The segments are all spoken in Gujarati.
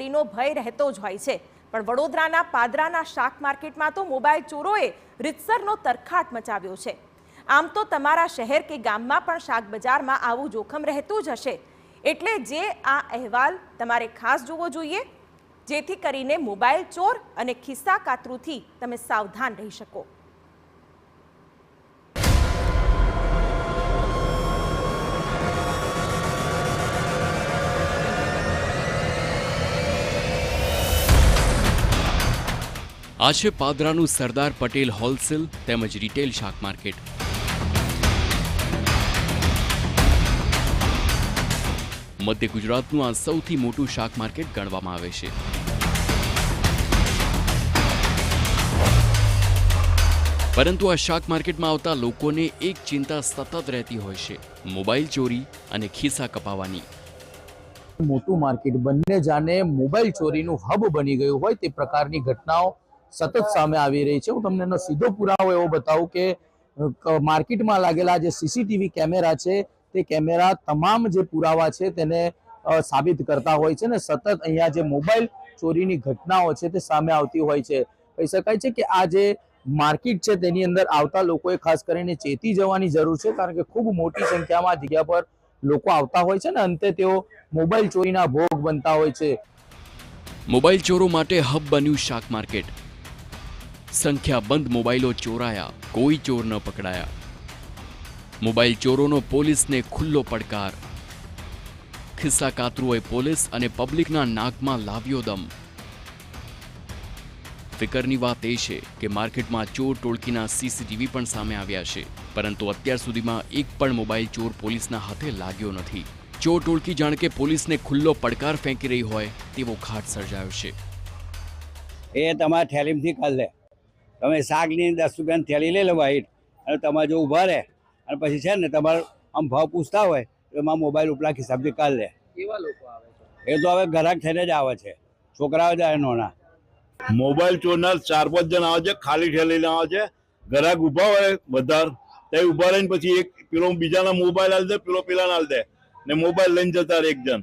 ચોરીનો ભય રહેતો જ હોય છે, પણ વડોદરાના પાદરાના શાક માર્કેટમાં તો મોબાઈલ ચોરોએ રીતસરનો તરખાટ મચાવ્યો છે। આમ તો તમારા શહેર કે ગામમાં પણ શાક બજારમાં આવું જોખમ રહેતું જ હશે, એટલે જે આ અહેવાલ તમારે ખાસ જોવો જોઈએ, જેથી કરીને મોબાઈલ ચોર અને ખિસ્સા કાતરુથી તમે સાવધાન રહી શકો। આ છે પાદરાનું સરદાર પટેલ હોલસેલ તેમજ રિટેલ શાક માર્કેટ। મધ્ય ગુજરાતનું આ સૌથી મોટું શાક માર્કેટ ગણવામાં આવે છે। પરંતુ આ શાક માર્કેટમાં આવતા લોકોને એક ચિંતા સતત રહેતી હોય છે, મોબાઈલ ચોરી અને ખિસ્સા કપાવાની। મોટું માર્કેટ બંને જાણે મોબાઈલ ચોરીનું હબ બની ગયું હોય તે પ્રકારની ઘટનાઓ સતત સામે આવી રહી છે। હું તમને એનો સીધો પુરાવો એવો બતાવું કે માર્કેટમાં લાગેલા જે સીસીટીવી કેમેરા છે તે કેમેરા તમામ જે પુરાવા છે તેને સાબિત કરતા હોય છે ને સતત અહીંયા જે મોબાઈલ ચોરીની ઘટનાઓ છે તે સામે આવતી હોય છે। કહી શકાય છે કે આ જે માર્કેટ છે તેની અંદર આવતા લોકોએ ખાસ કરીને ચેતી જવાની જરૂર છે, કારણ કે ખૂબ મોટી સંખ્યામાં જગ્યા પર લોકો આવતા હોય છે ને અંતે તેઓ મોબાઈલ ચોરીના ભોગ બનતા હોય છે। મોબાઈલ ચોરો માટે હબ બન્યું શાક માર્કેટ। સંખ્યાબંધ મોબાઈલો ચોરાયા, કોઈ ચોર ન પકડાયા। મોબાઈલ ચોરોનો પોલીસને ખુલ્લો પડકાર। ખિસ્સા કાતરુઓએ પોલીસ અને પબ્લિકના નાકમાં લાવ્યો દમ। ફિકરની વાત એ છે કે માર્કેટમાં ચોર ટોળકીના સીસીટીવી પણ સામે આવ્યા છે, પરંતુ અત્યાર સુધીમાં એક પણ મોબાઈલ ચોર પોલીસના હાથે લાગ્યો નથી। ચોર ટોળકી જાણે કે પોલીસને ખુલ્લો પડકાર ફેંકી રહી હોય તેવો ઘાટ સર્જાયો છે। એ તમારા થેલીમાંથી કાઢ લે, તમે શાકની 10 રૂપિયાની થેલી લઈ લો વાઈટ, અને તમારે જો ઊભા રહે અને પછી છે ને તમારે આમ ભાવ પૂછતા હોય તો એમાં મોબાઈલ ઉપલા હિસાબથી કાઢ લે। કેવા લોકો આવે છે? એ તો હવે ગ્રાહક થઈને જ આવે છે, છોકરાઓ જાય નોના। મોબાઈલ ચોરના 4-5 જણ આવે છે, ખાલી ઠેલી લઈને આવે છે। ગ્રાહક ઊભા હોય વધારે તે ઊભા રહીને પછી એક પેલો બીજાના મોબાઈલ આલ દે, પેલો પેલાને આલ દે ને મોબાઈલ લઈને જતા રહે એક જણ।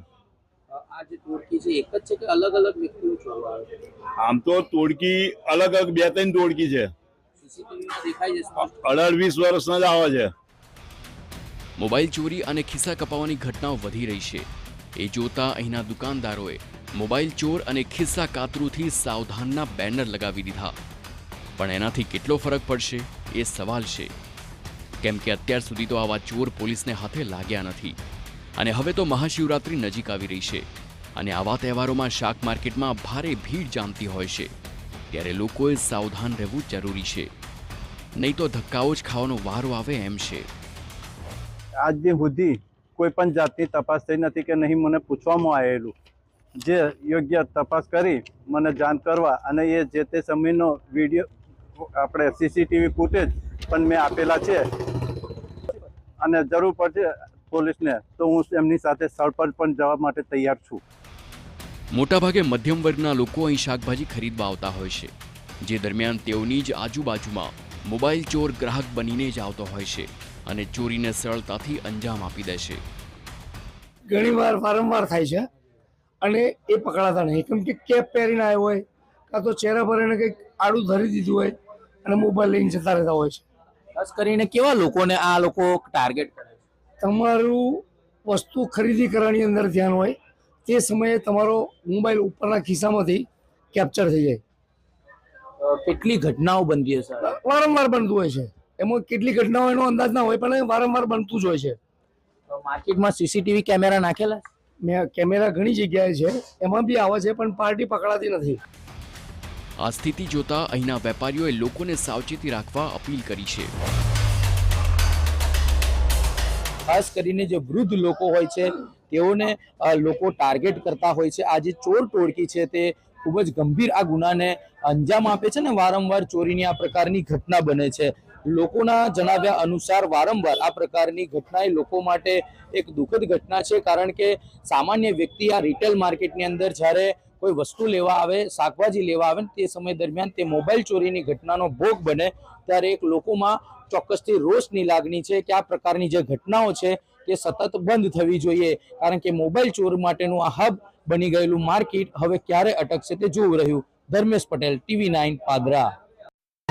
આ જે ટોળકી છે એક જ છે કે અલગ અલગ વ્યક્તિઓ ચોરવા આવે છે? આમ તો ટોળકી અલગ અલગ 2-3 ટોળકી છે, સીસીટીવીમાં દેખાય છે 18-20 વર્ષના જ આવે છે। મોબાઈલ ચોરી અને ખિસ્સા કપાવાની ઘટનાઓ વધી રહી છે, એ જોતા અહીંના દુકાનદારોએ મોબાઈલ ચોર અને ખિસ્સા કાતરુથી સાવધાનના બેનર લગાવી દીધા। પણ એનાથી કેટલો ફરક પડશે એ સવાલ છે, કેમ કે અત્યાર સુધી તો આવા ચોર પોલીસને હાથે લાગ્યા નથી, અને હવે તો મહાશિવરાત્રી નજીક આવી રહી છે, અને આવા તહેવારોમાં શાક માર્કેટમાં ભારે ભીડ જામતી હોય છે, ત્યારે લોકોએ સાવધાન રહેવું જરૂરી છે, નહીં તો ધક્કાઓ જ ખાવાનો વારો આવે એમ છે। આજ દી સુધી કોઈ પણ જાતની તપાસ થઈ નથી કે નહીં મને પૂછવામાં આવેલું। જે યોગ્ય તપાસ કરી મને જાણ કરવા અને એ જે તે સમયનો વિડીયો આપણે સીસીટીવી ફૂટેજ પણ મેં આપેલા છે, અને જરૂર પડશે પોલીસને તો હું એમની સાથે સ્થળ પર પણ જવા માટે તૈયાર છું। મોટાભાગે મધ્યમ વર્ગના લોકો અહીં શાકભાજી ખરીદવા આવતા હોય છે, જે દરમિયાન તેઓની જ આજુબાજુમાં મોબાઈલ ચોર ગ્રાહક બનીને જ આવતો હોય છે અને ચોરીને સરળતાથી અંજામ આપી દે છે। ઘણીવાર વારંવાર થાય છે અને એ પકડાતા નહીં, કેમ કે કેપ પહેરીને આવ્યો હોય કાં તો ચહેરા પર એને કંઈક આડું ધરી દીધું હોય અને મોબાઈલ લઈને જતા રહેતા હોય છે। ખાસ કરીને કેવા લોકોને આ લોકો ટાર્ગેટ કરે છે? તમારું વસ્તુ ખરીદી કરવાની અંદર ધ્યાન હોય તે સમયે તમારો મોબાઈલ ઉપરના ખિસ્સામાંથી કેપ્ચર થઈ જાય। કેટલી ઘટનાઓ બનતી હશે? વારંવાર બનતું હોય છે, એમાં કેટલી ઘટનાઓ એનો અંદાજ ના હોય પણ એ વારંવાર બનતું જ હોય છે। માર્કેટમાં સીસીટીવી કેમેરા નાખેલા? મેં કેમેરા ઘણી જગ્યાએ છે, એમાં બી આવે છે પણ પાર્ટી પકડાતી નથી। આ સ્થિતિ જોતા અહીંના વેપારીઓએ લોકોને સાવચેતી રાખવા અપીલ કરી છે। ખાસ કરીને જે વૃદ્ધ લોકો હોય છે તેઓને લોકો ટાર્ગેટ કરતા હોય છે। આ જે ચોર ટોળકી છે તે ખૂબ જ ગંભીર આ ગુનાને અંજામ આપે છે ને વારંવાર ચોરીની આ પ્રકારની ઘટના બને છે। લોકોના જણાવ્યા અનુસાર વારંવાર આ પ્રકારની ઘટના એ લોકો માટે એક દુઃખદ ઘટના છે, કારણ કે સામાન્ય વ્યક્તિ આ રિટેલ માર્કેટની અંદર જ્યારે કોઈ વસ્તુ લેવા આવે, શાકભાજી લેવા આવે તે સમય દરમિયાન તે મોબાઈલ ચોરીની ઘટનાનો ભોગ બને ત્યારે એક લોકોમાં ચોક્કસથી રોષની લાગણી છે કે આ પ્રકારની જે ઘટનાઓ છે તે સતત બંધ થવી જોઈએ, કારણ કે મોબાઈલ ચોર માટેનું આ હબ બની ગયેલું માર્કેટ હવે ક્યારે અટકશે તે જોવું રહ્યું. ધર્મેશ પટેલ, TV9 પાદરા.